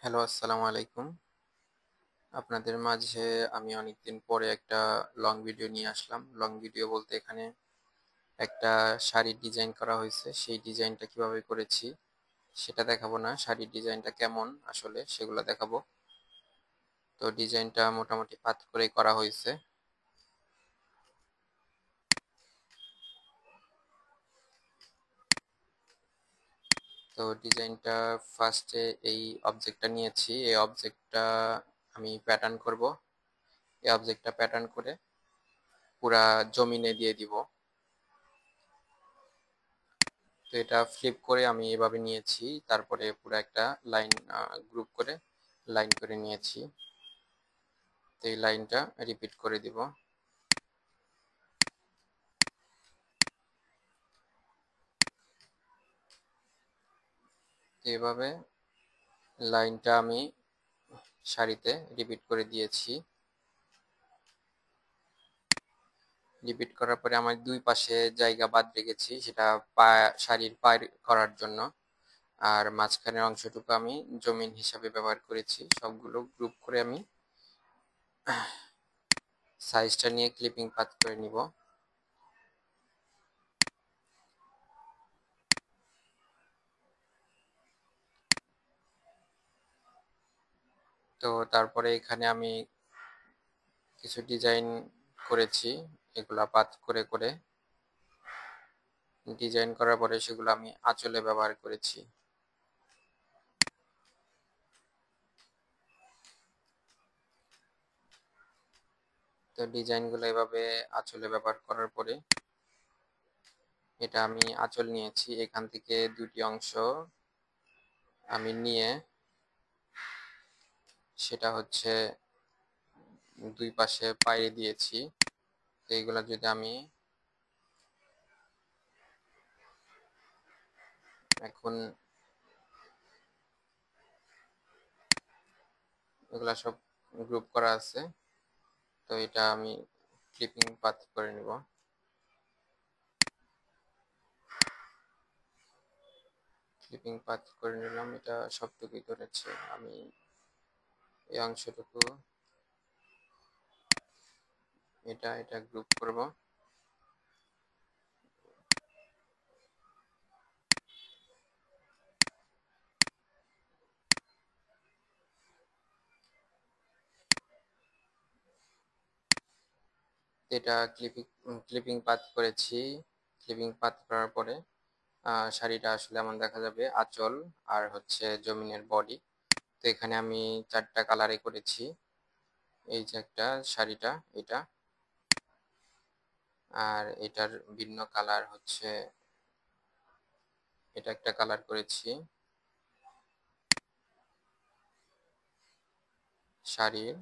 Hello, আসসালামু আলাইকুম। আপনাদের মাঝে আমি অনেকদিন পরে একটা লং ভিডিও নিয়ে আসলাম। লং ভিডিও বলতে এখানে একটা শাড়ির ডিজাইন করা হয়েছে। সেই ডিজাইনটা কিভাবে করেছি সেটা দেখাবো না। শাড়ির ডিজাইনটা কেমন আসলে সেগুলো দেখাবো। তো ডিজাইনটা মোটামুটি পাত করেই করা হয়েছে। তো ডিজাইনটা ফার্স্টে এই অবজেক্টটা নিয়েছি। এই অবজেক্টটা আমি প্যাটার্ন করব। এই অবজেক্টটা প্যাটার্ন করে পুরা জমিনে দিয়ে দিব। তো এটা ফ্লিপ করে আমি এভাবে নিয়েছি, তারপরে পুরো একটা লাইন গ্রুপ করে লাইন করে নিয়েছি। তো এই লাইনটা রিপিট করে দিব। তো এভাবে লাইনটা আমি শাড়িতে রিপিট করে দিয়েছি। রিপিট করার পরে আমার দুই পাশে জায়গা বাদ রেখেছি, সেটা শাড়ির পায়ের করার জন্য। আর মাঝখানের অংশটুকু আমি জমিন হিসাবে ব্যবহার করেছি। সবগুলো গ্রুপ করে আমি সাইজটা নিয়ে ক্লিপিং পাত করে নিব। তো তারপরে এখানে আমি কিছু ডিজাইন করেছি, এগুলা পাত করে করে ডিজাইন করার পরে সেগুলো আমি আঁচলে ব্যবহার করেছি। তো ডিজাইনগুলো এভাবে আঁচলে ব্যবহার করার পরে এটা আমি আঁচল নিয়েছি, এখান থেকে দুটি অংশ আমি নিয়ে সেটা হচ্ছে দুই পাশে পাইয়ে দিয়েছি। তো এইগুলা যদি আমি এখন এগুলা সব গ্রুপ করা আছে, তো এটা আমি ক্লিপিং পাত করে নিব। ক্লিপিং পাত করে নিলাম, এটা সবটুকুই ধরেছে। আমি এই অংশটুকু এটা এটা গ্রুপ করব। এটা ক্লিপিং পাত করেছি। ক্লিপিং পাত করার পরে শাড়িটা আসলে এমন দেখা যাবে, আঁচল আর হচ্ছে জমিনের বডি। তো এখানে আমি চারটা কালারে করেছি। এই যে একটা শাড়িটা, এটা আর এটার ভিন্ন কালার হচ্ছে, এটা একটা কালার করেছি শাড়ির।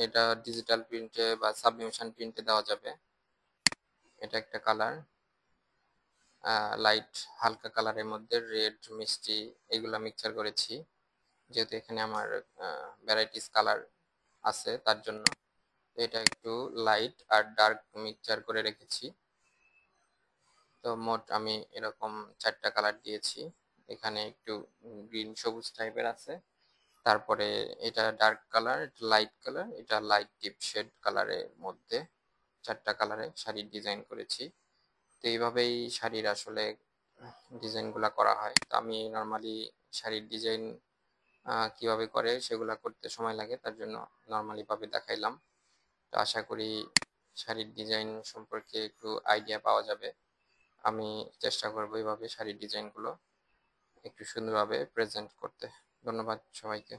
এটা ডিজিটাল প্রিন্টে বা সাবলিমেশন প্রিন্টে দেওয়া যাবে। এটা একটা কালার, লাইট হালকা কালারের মধ্যে রেড মিষ্টি এগুলা মিক্সচার করেছি, যেহেতু এখানে আমার ভ্যারাইটিস কালার আছে তার জন্য। এটা একটু লাইট আর ডার্ক মিক্সচার করে রেখেছি। তো মোট আমি এরকম চারটা কালার দিয়েছি। এখানে একটু গ্রিন সবুজ টাইপের আছে, তারপরে এটা ডার্ক কালার, লাইট কালার, এটা লাইট ডিপ শেড কালারের মধ্যে চারটা কালারে শাড়ির ডিজাইন করেছি। তো এইভাবেই শাড়ির আসলে ডিজাইনগুলা করা হয়। তো আমি নর্মালি শাড়ির ডিজাইন কিভাবে করে সেগুলা করতে সময় লাগে, তার জন্য নর্মালি ভাবে দেখাইলাম। তো আশা করি শাড়ির ডিজাইন সম্পর্কে একটু আইডিয়া পাওয়া যাবে। আমি চেষ্টা করবো এইভাবে শাড়ির ডিজাইনগুলো একটু সুন্দরভাবে প্রেজেন্ট করতে। ধন্যবাদ সবাইকে।